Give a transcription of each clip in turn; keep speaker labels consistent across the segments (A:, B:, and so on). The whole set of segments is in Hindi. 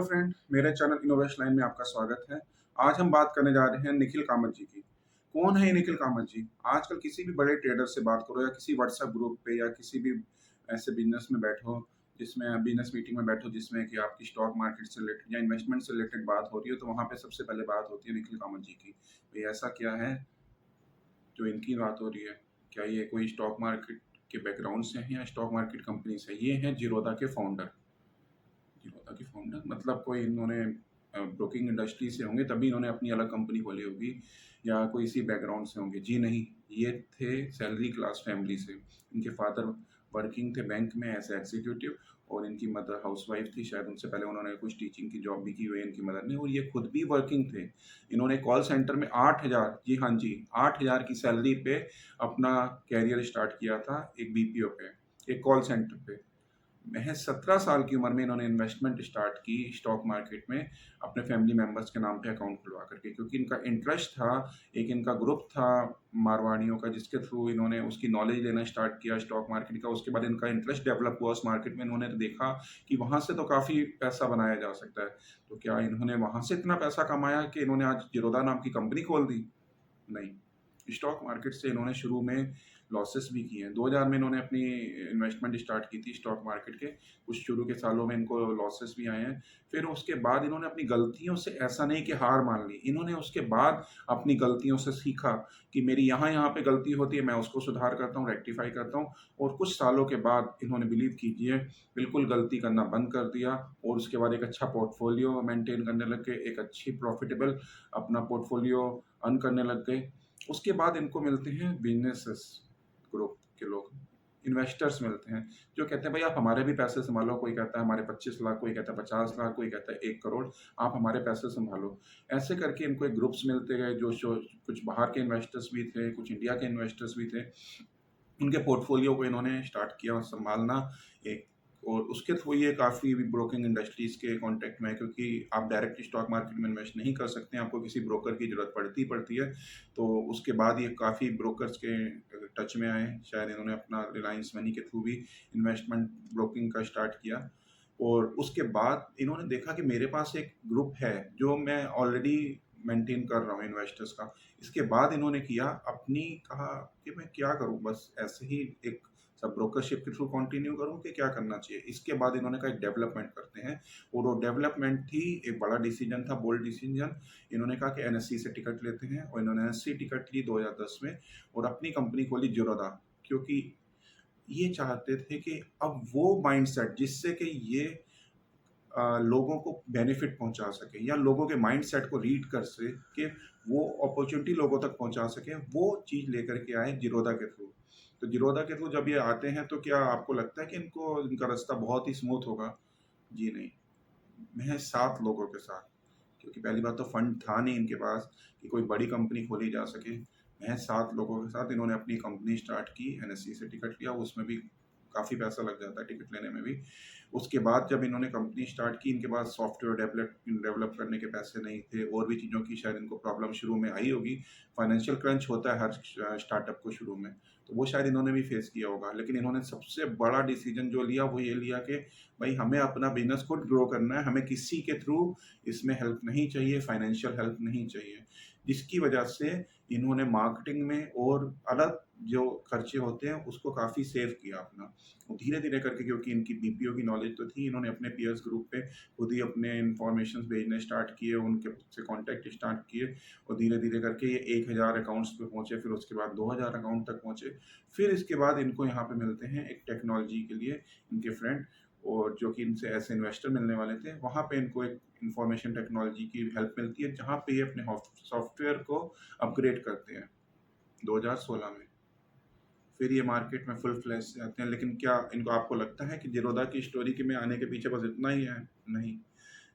A: हेलो फ्रेंड, मेरे चैनल इनोवेशन लाइन में आपका स्वागत है। आज हम बात करने जा रहे हैं निखिल कामत जी की। कौन है ये निखिल कामत जी? आजकल किसी भी बड़े ट्रेडर से बात करो या किसी व्हाट्सएप ग्रुप पे या किसी भी ऐसे बिज़नेस में बैठो, जिसमें बिज़नेस मीटिंग में बैठो जिसमें कि आपकी स्टॉक मार्केट से रिलेटेड या इन्वेस्टमेंट से रिलेटेड बात हो रही हो, तो वहाँ पे सबसे पहले बात होती है निखिल कामत जी की। भई ऐसा क्या है जो इनकी बात हो रही है? क्या ये कोई स्टॉक मार्केट के बैकग्राउंड से हैं या स्टॉक मार्केट कंपनी से? ये हैं ज़ीरोधा के फाउंडर। ज़ीरोधा के फाउंडर मतलब कोई इन्होंने ब्रोकिंग इंडस्ट्री से होंगे तभी इन्होंने अपनी अलग कंपनी खोली होगी या कोई इसी बैकग्राउंड से होंगे। जी नहीं, ये थे सैलरी क्लास फैमिली से। इनके फादर वर्किंग थे बैंक में एज़ एग्ज़ीक्यूटिव और इनकी मदर हाउसवाइफ़ थी। शायद उनसे पहले उन्होंने कुछ टीचिंग की जॉब भी की हुई है इनकी मदर ने और ये खुद भी वर्किंग थे। इन्होंने कॉल सेंटर में 8,000 जी हाँ जी, 8,000 की सैलरी पे अपना करियर स्टार्ट किया था एक बीपीओ पे, एक कॉल सेंटर पे। महज़ 17 साल की उम्र में इन्होंने इन्वेस्टमेंट स्टार्ट की स्टॉक मार्केट में अपने फैमिली मेंबर्स के नाम पे अकाउंट खुलवा करके क्योंकि इनका इंटरेस्ट था, एक इनका ग्रुप था मारवाड़ियों का जिसके थ्रू इन्होंने उसकी नॉलेज लेना स्टार्ट किया स्टॉक मार्केट का। उसके बाद इनका इंटरेस्ट डेवलप हुआ उस मार्केट में, इन्होंने देखा कि वहाँ से तो काफ़ी पैसा बनाया जा सकता है। तो क्या इन्होंने वहाँ से इतना पैसा कमाया कि इन्होंने आज ज़ीरोधा नाम की कंपनी खोल दी? नहीं। स्टॉक मार्केट से इन्होंने शुरू में लॉसेस भी किए हैं। 2000 में इन्होंने अपनी इन्वेस्टमेंट स्टार्ट की थी स्टॉक मार्केट के। कुछ शुरू के सालों में इनको लॉसेस भी आए हैं। फिर उसके बाद इन्होंने अपनी गलतियों से ऐसा नहीं कि हार मान ली। इन्होंने उसके बाद अपनी गलतियों से सीखा कि मेरी यहाँ-यहाँ पे गलती होती है, मैं उसको सुधार करता हूँ, रेक्टिफ़ाई करता हूँ और कुछ सालों के बाद इन्होंने बिलीव कीजिए बिल्कुल गलती करना बंद कर दिया और उसके बाद एक अच्छा पोर्टफ़ोलियो मेंटेन करने लग गए, एक अच्छी प्रॉफ़िटेबल अपना पोर्टफ़ोलियो अर्न करने लग गए। उसके बाद इनको मिलते हैं बिज़नेसेस ग्रुप के लोग, इन्वेस्टर्स मिलते हैं, जो कहते हैं भाई आप हमारे भी पैसे सँभालो, कोई कहता है हमारे 25 लाख, कोई कहता है 50 लाख, कोई कहता है 1 करोड़, आप हमारे पैसे सँभालो। ऐसे करके इनको एक ग्रुप्स मिलते गए जो कुछ बाहर के इन्वेस्टर्स भी थे, कुछ इंडिया के इन्वेस्टर्स भी थे। उनके पोर्टफोलियो को इन्होंने स्टार्ट किया और सँभालना एक और उसके थ्रू ये काफ़ी ब्रोकिंग इंडस्ट्रीज़ के कॉन्टैक्ट में है क्योंकि आप डायरेक्ट स्टॉक मार्केट में इन्वेस्ट नहीं कर सकते हैं, आपको किसी ब्रोकर की ज़रूरत पड़ती है। तो उसके बाद ये काफ़ी ब्रोकर्स के टच में आए। शायद इन्होंने अपना रिलायंस मनी के थ्रू भी इन्वेस्टमेंट ब्रोकिंग का स्टार्ट किया और उसके बाद इन्होंने देखा कि मेरे पास एक ग्रुप है, जो मैं ऑलरेडी मेंटेन कर रहा हूँ इन्वेस्टर्स का। इसके बाद इन्होंने किया अपनी कहा कि मैं क्या करूँ बस ऐसे ही एक सब ब्रोकरशिप के थ्रू कंटिन्यू करूँ कि क्या करना चाहिए? इसके बाद इन्होंने कहा एक डेवलपमेंट करते हैं और वो डेवलपमेंट थी एक बड़ा डिसीजन था, बोल्ड डिसीजन। इन्होंने कहा कि एनएससी से टिकट लेते हैं और इन्होंने एनएससी टिकट ली 2010 में और अपनी कंपनी खोली ज़ीरोधा क्योंकि ये चाहते थे कि अब वो माइंडसेट जिससे कि ये लोगों को बेनिफिट पहुंचा सके या लोगों के माइंडसेट को रीड कर सके, वो अपॉर्चुनिटी लोगों तक पहुंचा सके, वो चीज़ लेकर के आए ज़ीरोधा के थ्रू। तो ज़ीरोधा के थ्रू जब ये आते हैं तो क्या आपको लगता है कि इनका रास्ता बहुत ही स्मूथ होगा? जी नहीं, महज़ 7 लोगों के साथ, क्योंकि पहली बात तो फंड था नहीं इनके पास कि कोई बड़ी कंपनी खोली जा सके। महज़ 7 लोगों के साथ इन्होंने अपनी कंपनी स्टार्ट की, एनएससी से टिकट लिया, उसमें भी काफ़ी पैसा लग जाता है टिकट लेने में भी। उसके बाद जब इन्होंने कंपनी स्टार्ट की, इनके पास सॉफ्टवेयर डेवलप डेवलप करने के पैसे नहीं थे और भी चीज़ों की शायद इनको प्रॉब्लम शुरू में आई होगी। फाइनेंशियल क्रंच होता है हर स्टार्टअप को शुरू में, तो वो शायद इन्होंने भी फेस किया होगा। लेकिन इन्होंने सबसे बड़ा डिसीज़न जो लिया, वो ये लिया कि भई हमें अपना बिज़नेस खुद ग्रो करना है, हमें किसी के थ्रू इसमें हेल्प नहीं चाहिए, फाइनेंशियल हेल्प नहीं चाहिए। जिसकी वजह से इन्होंने मार्केटिंग में और अलग जो खर्चे होते हैं, उसको काफ़ी सेव किया अपना। और धीरे-धीरे करके क्योंकि इनकी बीपीओ की नॉलेज तो थी, इन्होंने अपने पीयर्स ग्रुप पे खुद ही अपने इन्फॉर्मेशंस भेजने स्टार्ट किए, उनके से कॉन्टैक्ट स्टार्ट किए और धीरे-धीरे करके ये 1000 अकाउंट्स पे पहुँचे, फिर उसके बाद 2000 अकाउंट तक पहुँचे। फिर इसके बाद इनको यहाँ पे मिलते हैं एक टेक्नोलॉजी के लिए इनके फ्रेंड और जो कि इनसे ऐसे इन्वेस्टर मिलने वाले थे, वहाँ पे इनको एक इन्फॉर्मेशन टेक्नोलॉजी की हेल्प मिलती है, जहाँ पे ये अपने सॉफ्टवेयर को अपग्रेड करते हैं 2016 में। फिर ये मार्केट में फुल फ्लैश से आते हैं, लेकिन क्या इनको आपको लगता है कि ज़ीरोधा की स्टोरी के में आने के पीछे बस इतना ही है? नहीं।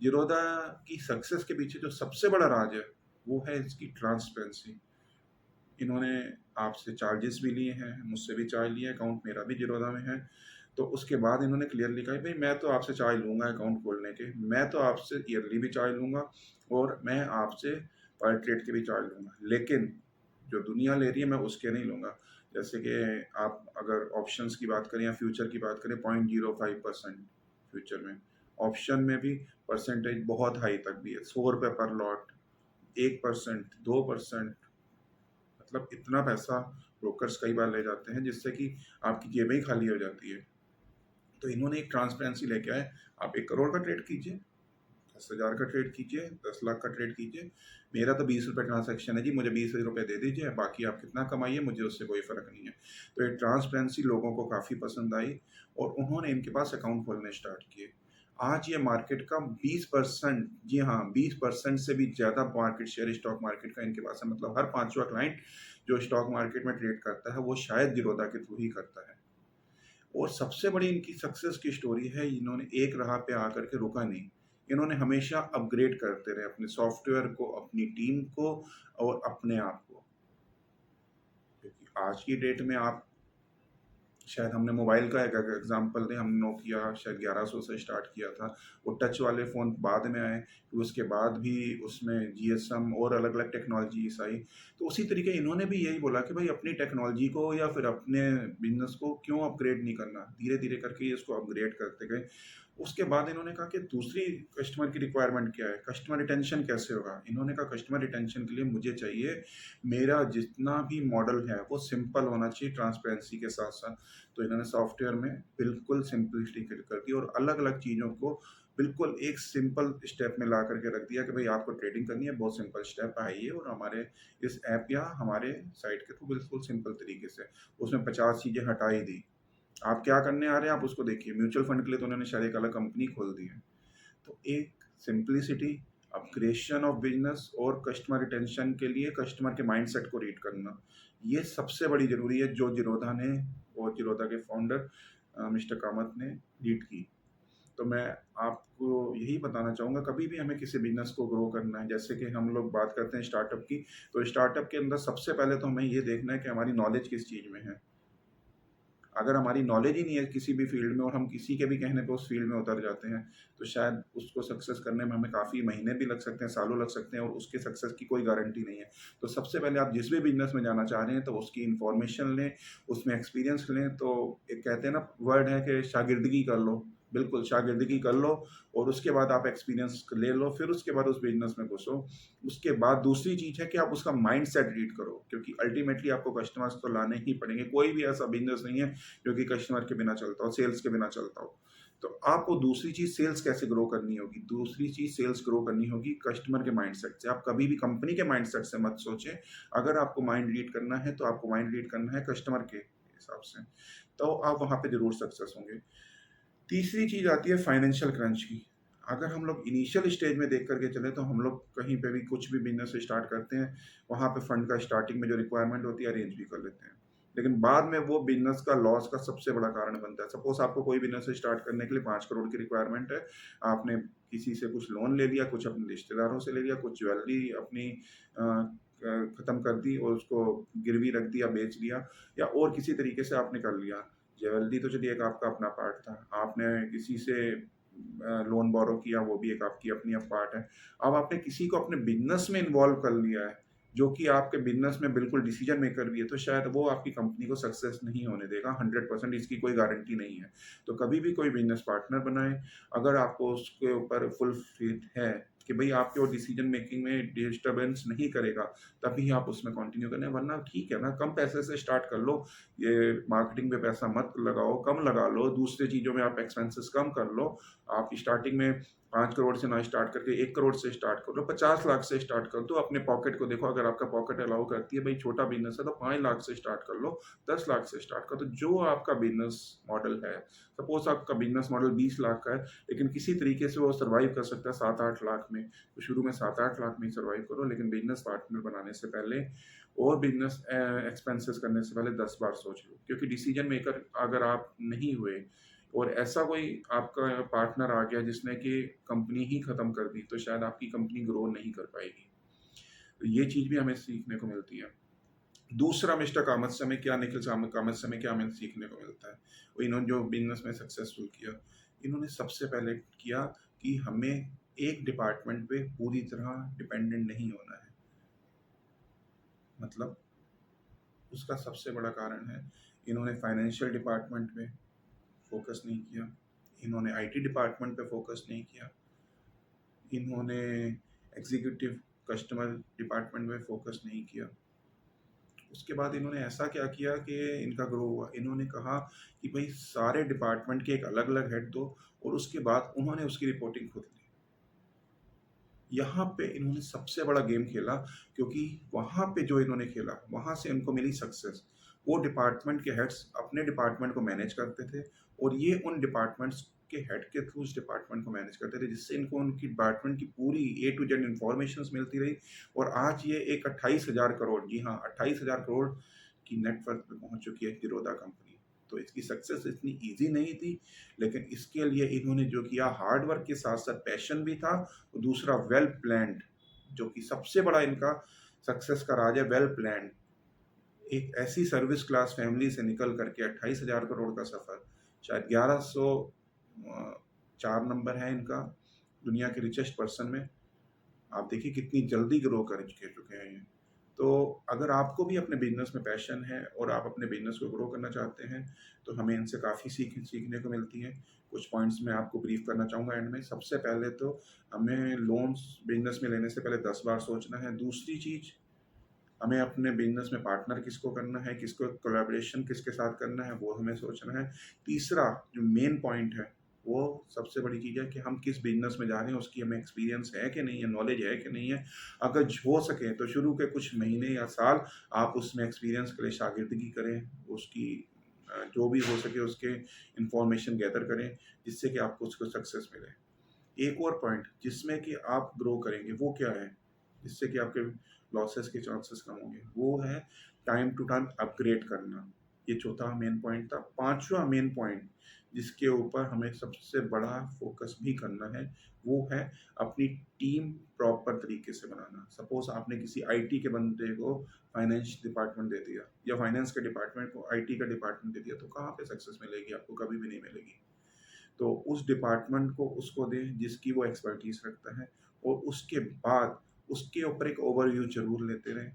A: ज़ीरोधा की सक्सेस के पीछे जो सबसे बड़ा राज है, वो है इसकी ट्रांसपेरेंसी। इन्होंने आपसे चार्जेस भी लिए हैं, मुझसे भी चार्ज लिए, अकाउंट मेरा भी ज़ीरोधा में है। तो उसके बाद इन्होंने क्लियरली कहा भई मैं तो आपसे चार्ज लूँगा अकाउंट खोलने के, मैं तो आपसे ईयरली भी चार्ज लूँगा और मैं आपसे पर ट्रेड के भी चार्ज लूँगा। लेकिन जो दुनिया ले रही है मैं उसके नहीं लूँगा। जैसे कि आप अगर ऑप्शंस की बात करें या फ्यूचर की बात करें 0.05% फ्यूचर में ऑप्शन में भी परसेंटेज बहुत हाई तक भी है, 100 रुपये पर लॉट, 1%, 2%, मतलब इतना पैसा ब्रोकर्स कई बार ले जाते हैं जिससे कि आपकी जेबें ही खाली हो जाती है। तो इन्होंने एक ट्रांसपेरेंसी लेके आए, आप 1 करोड़ का ट्रेड कीजिए, 10,000 का ट्रेड कीजिए, 10 लाख का ट्रेड कीजिए, मेरा तो 20 रुपये ट्रांजैक्शन है जी, मुझे 20 रुपये दे दीजिए, बाकी आप कितना कमाइए मुझे उससे कोई फ़र्क नहीं है। तो ये ट्रांसपेरेंसी लोगों को काफ़ी पसंद आई और उन्होंने इनके पास अकाउंट खोलने स्टार्ट किए। आज ये मार्केट का 20%, जी हाँ, 20% से भी ज़्यादा मार्केट शेयर स्टॉक मार्केट का इनके पास है। मतलब हर 5वां क्लाइंट जो स्टॉक मार्केट में ट्रेड करता है वो शायद ज़ीरोधा के थ्रू ही करता है। और सबसे बड़ी इनकी सक्सेस की स्टोरी है, इन्होंने एक राह पे आकर के रुका नहीं। इन्होंने हमेशा अपग्रेड करते रहे अपने सॉफ्टवेयर को, अपनी टीम को और अपने आप को। क्योंकि आज की डेट में आप, शायद हमने मोबाइल का एक अगर एग्जांपल दें, हमने नोकिया शायद 1100 से स्टार्ट किया था। वो टच वाले फ़ोन बाद में आए, फिर उसके बाद भी उसमें जीएसएम और अलग-अलग टेक्नोलॉजीज़ आई। तो उसी तरीके इन्होंने भी यही बोला कि भाई अपनी टेक्नोलॉजी को या फिर अपने बिज़नेस को क्यों अपग्रेड नहीं करना? धीरे-धीरे करके ये इसको अपग्रेड करते गए। उसके बाद इन्होंने कहा कि दूसरी कस्टमर की रिक्वायरमेंट क्या है? कस्टमर रिटेंशन कैसे होगा? इन्होंने कहा कस्टमर रिटेंशन के लिए मुझे चाहिए मेरा जितना भी मॉडल है वो सिंपल होना चाहिए ट्रांसपेरेंसी के साथ-साथ। तो इन्होंने सॉफ्टवेयर में बिल्कुल सिंपलिसिटी कर दी और अलग-अलग चीज़ों को बिल्कुल एक सिंपल स्टेप में ला करके रख दिया कि भाई आपको ट्रेडिंग करनी है, बहुत सिंपल स्टेप आइए और हमारे इस ऐप या हमारे साइट के थ्रू बिल्कुल सिंपल तरीके से। उसमें 50 चीज़ें हटा ही दी। आप क्या करने आ रहे हैं आप उसको देखिए। म्यूचुअल फंड के लिए तो उन्होंने शायद एक अलग कंपनी खोल दी है। तो एक सिंप्लिसिटी, अपग्रेडेशन ऑफ बिजनेस और कस्टमर रिटेंशन के लिए कस्टमर के माइंडसेट को रीड करना, ये सबसे बड़ी ज़रूरी है जो ज़ीरोधा ने और ज़ीरोधा के फाउंडर मिस्टर कामत ने लीड की। तो मैं आपको यही बताना चाहूँगा, कभी भी हमें किसी बिज़नेस को ग्रो करना है, जैसे कि हम लोग बात करते हैं स्टार्टअप की, तो स्टार्टअप के अंदर सबसे पहले तो हमें ये देखना है कि हमारी नॉलेज किस चीज़ में है। अगर हमारी नॉलेज ही नहीं है किसी भी फील्ड में और हम किसी के भी कहने पे उस फील्ड में उतर जाते हैं, तो शायद उसको सक्सेस करने में हमें काफ़ी महीने भी लग सकते हैं, सालों लग सकते हैं और उसके सक्सेस की कोई गारंटी नहीं है। तो सबसे पहले आप जिस भी बिज़नेस में जाना चाह रहे हैं, तो उसकी इन्फॉर्मेशन लें, उसमें एक्सपीरियंस लें। तो एक कहते हैं ना वर्ड है कि शागिर्दगी कर लो, बिल्कुल शागिर्दगी कर लो और उसके बाद आप एक्सपीरियंस ले लो, फिर उसके बाद उस बिज़नेस में घुसो। उसके बाद दूसरी चीज़ है कि आप उसका माइंडसेट रीड करो, क्योंकि अल्टीमेटली आपको कस्टमर्स तो लाने ही पड़ेंगे। कोई भी ऐसा बिज़नेस नहीं है जो कि कस्टमर के बिना चलता हो, सेल्स के बिना चलता हो। तो आपको दूसरी चीज़ सेल्स कैसे ग्रो करनी होगी? दूसरी चीज़ सेल्स ग्रो करनी होगी कस्टमर के माइंडसेट से। आप कभी भी कंपनी के माइंडसेट से मत सोचें। अगर आपको माइंड रीड करना है, तो आपको माइंड रीड करना है कस्टमर के हिसाब से। तो आप वहाँ पे ज़रूर सक्सेस होंगे। तीसरी चीज़ आती है फाइनेंशियल क्रंच की। अगर हम लोग इनिशियल स्टेज में देख कर के चलें, तो हम लोग कहीं पे भी कुछ भी बिज़नेस स्टार्ट करते हैं, वहाँ पे फंड का स्टार्टिंग में जो रिक्वायरमेंट होती है अरेंज भी कर लेते हैं। लेकिन बाद में वो बिज़नेस का लॉस का सबसे बड़ा कारण बनता है। सपोज़ आपको कोई बिज़नेस स्टार्ट करने के लिए 5 करोड़ की रिक्वायरमेंट है। आपने किसी से कुछ लोन ले लिया, कुछ अपने रिश्तेदारों से ले लिया, कुछ ज्वेलरी अपनी ख़त्म कर दी और उसको गिरवी रख दिया, बेच दिया या और किसी तरीके से आपने कर लिया। ज्वेलरी तो चलिए एक आपका अपना पार्ट था। आपने किसी से लोन बोरो किया, वो भी एक आपकी अपनी अब पार्ट है। अब आपने किसी को अपने बिज़नेस में इन्वॉल्व कर लिया है, जो कि आपके बिज़नेस में बिल्कुल डिसीजन मेकर भी है, तो शायद वो आपकी कंपनी को सक्सेस नहीं होने देगा। 100% इसकी कोई गारंटी नहीं है। तो कभी भी कोई बिज़नेस पार्टनर बनाएँ, अगर आपको उसके ऊपर फुल फेथ है कि भई आपके वो डिसीजन मेकिंग में डिस्टर्बेंस नहीं करेगा, तभी आप उसमें कंटिन्यू करें, वरना ठीक है ना, कम पैसे से स्टार्ट कर लो। ये मार्केटिंग पे पैसा मत लगाओ, कम लगा लो, दूसरी चीज़ों में आप एक्सपेंसेस कम कर लो। आप स्टार्टिंग में 5 करोड़ से ना स्टार्ट करके 1 करोड़ से स्टार्ट कर लो, 50 लाख से स्टार्ट कर दो। अपने पॉकेट को देखो, अगर आपका पॉकेट अलाउ करती है, भई छोटा बिज़नेस है तो 5 लाख से स्टार्ट कर लो, 10 लाख से स्टार्ट कर दो। जो आपका बिज़नेस मॉडल है, सपोज़ आपका बिज़नेस मॉडल 20 लाख का है, लेकिन किसी तरीके से वो सर्वाइव कर सकता है 7-8 लाख में, तो शुरू में 7-8 लाख में ही सर्वाइव करो। लेकिन बिज़नेस पार्टनर बनाने से पहले और बिज़नेस एक्सपेंसेस करने से पहले 10 बार सोच लो, क्योंकि डिसीजन मेकर अगर आप नहीं हुए और ऐसा कोई आपका पार्टनर आ गया जिसने कि कंपनी ही खत्म कर दी, तो शायद आपकी कंपनी ग्रो नहीं कर पाएगी। तो ये चीज़ भी हमें सीखने को मिलती है। दूसरा मिस्टर कामत से हमें क्या निखिल कामत से हमें क्या हमें सीखने को मिलता है? वो इन्होंने जो बिज़नेस में सक्सेसफुल किया, इन्होंने सबसे पहले किया कि हमें एक डिपार्टमेंट पे पूरी तरह डिपेंडेंट नहीं होना है। मतलब उसका सबसे बड़ा कारण है, इन्होंने फाइनेंशियल डिपार्टमेंट पे फ़ोकस नहीं किया। इन्होंने आईटी डिपार्टमेंट पे फोकस नहीं किया, इन्होंने एग्जीक्यूटिव कस्टमर डिपार्टमेंट में फोकस नहीं किया। उसके बाद इन्होंने ऐसा क्या किया कि इनका ग्रो हुआ, इन्होंने कहा कि भाई सारे डिपार्टमेंट के एक अलग अलग हेड दो, और उसके बाद उन्होंने उसकी रिपोर्टिंग खुद ली। यहाँ पे इन्होंने सबसे बड़ा गेम खेला, क्योंकि वहाँ पे जो इन्होंने खेला वहाँ से इनको मिली सक्सेस। वो डिपार्टमेंट के हेड्स अपने डिपार्टमेंट को मैनेज करते थे, और ये उन डिपार्टमेंट्स के हेड के थ्रू उस डिपार्टमेंट को मैनेज करते थे, जिससे इनको उनकी डिपार्टमेंट की पूरी ए टू जेड इंफॉर्मेशन मिलती रही। और आज ये एक 28,000 करोड़, जी हाँ 28,000 करोड़ की नेटवर्क पे पहुंच चुकी है ज़ीरोधा कंपनी। तो इसकी सक्सेस इतनी ईजी नहीं थी, लेकिन इसके लिए इन्होंने जो किया, हार्ड वर्क के साथ साथ पैशन भी था, और दूसरा वेल प्लान्ड, जो कि सबसे बड़ा इनका सक्सेस का राज है, वेल प्लान्ड। एक ऐसी सर्विस क्लास फैमिली से निकल करके 28,000 करोड़ का सफर, शायद 1104 नंबर है इनका दुनिया के रिचेस्ट पर्सन में। आप देखिए कितनी जल्दी ग्रो कर चुके हैं ये। तो अगर आपको भी अपने बिजनेस में पैशन है और आप अपने बिजनेस को ग्रो करना चाहते हैं, तो हमें इनसे काफ़ी सीखने को मिलती है। कुछ पॉइंट्स मैं आपको ब्रीफ करना चाहूँगा एंड में। सबसे पहले तो हमें लोन्स बिजनेस में लेने से पहले 10 बार सोचना है। दूसरी चीज़, हमें अपने बिजनेस में पार्टनर किसको करना है, किसको कोलैबोरेशन किसके साथ करना है, वो हमें सोचना है। तीसरा जो मेन पॉइंट है, वो सबसे बड़ी चीज़ है कि हम किस बिजनेस में जा रहे हैं, उसकी हमें एक्सपीरियंस है कि नहीं है, नॉलेज है कि नहीं है। अगर हो सके तो शुरू के कुछ महीने या साल आप उसमें एक्सपीरियंस के लिए शागिर्दगी करें, उसकी जो भी हो सके उसके इंफॉर्मेशन गैदर करें, जिससे कि आपको उसको सक्सेस मिले। एक और पॉइंट जिसमें कि आप ग्रो करेंगे, वो क्या है, जिससे कि आपके लॉसेस के चांसेस कम होंगे, वो है टाइम टू टाइम अपग्रेड करना। ये चौथा मेन पॉइंट था। पांचवा मेन पॉइंट जिसके ऊपर हमें सबसे बड़ा फोकस भी करना है, वो है अपनी टीम प्रॉपर तरीके से बनाना। सपोज आपने किसी आईटी के बंदे को फाइनेंस डिपार्टमेंट दे दिया, या फाइनेंस के डिपार्टमेंट को आईटी का डिपार्टमेंट दे दिया, तो कहाँ पे सक्सेस मिलेगी आपको? कभी भी नहीं मिलेगी। तो उस डिपार्टमेंट को उसको दें जिसकी वो एक्सपर्टीज रखता है, और उसके बाद उसके ऊपर एक ओवरव्यू जरूर लेते रहें।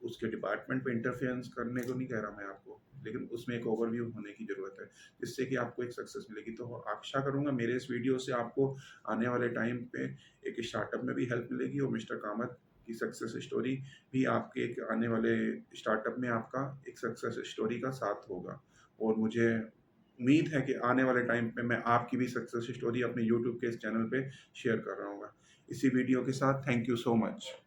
A: उसके डिपार्टमेंट पे इंटरफेरेंस करने को नहीं कह रहा मैं आपको, लेकिन उसमें एक ओवरव्यू होने की ज़रूरत है, जिससे कि आपको एक सक्सेस मिलेगी। तो आशा करूँगा मेरे इस वीडियो से आपको आने वाले टाइम पे एक स्टार्टअप में भी हेल्प मिलेगी, और मिस्टर कामत की सक्सेस स्टोरी भी आपके एक आने वाले स्टार्टअप में आपका एक सक्सेस स्टोरी का साथ होगा। और मुझे उम्मीद है कि आने वाले टाइम पे मैं आपकी भी सक्सेस स्टोरी अपने यूट्यूब के इस चैनल पे शेयर कर रहा हूँ। इसी वीडियो के साथ थैंक यू सो मच।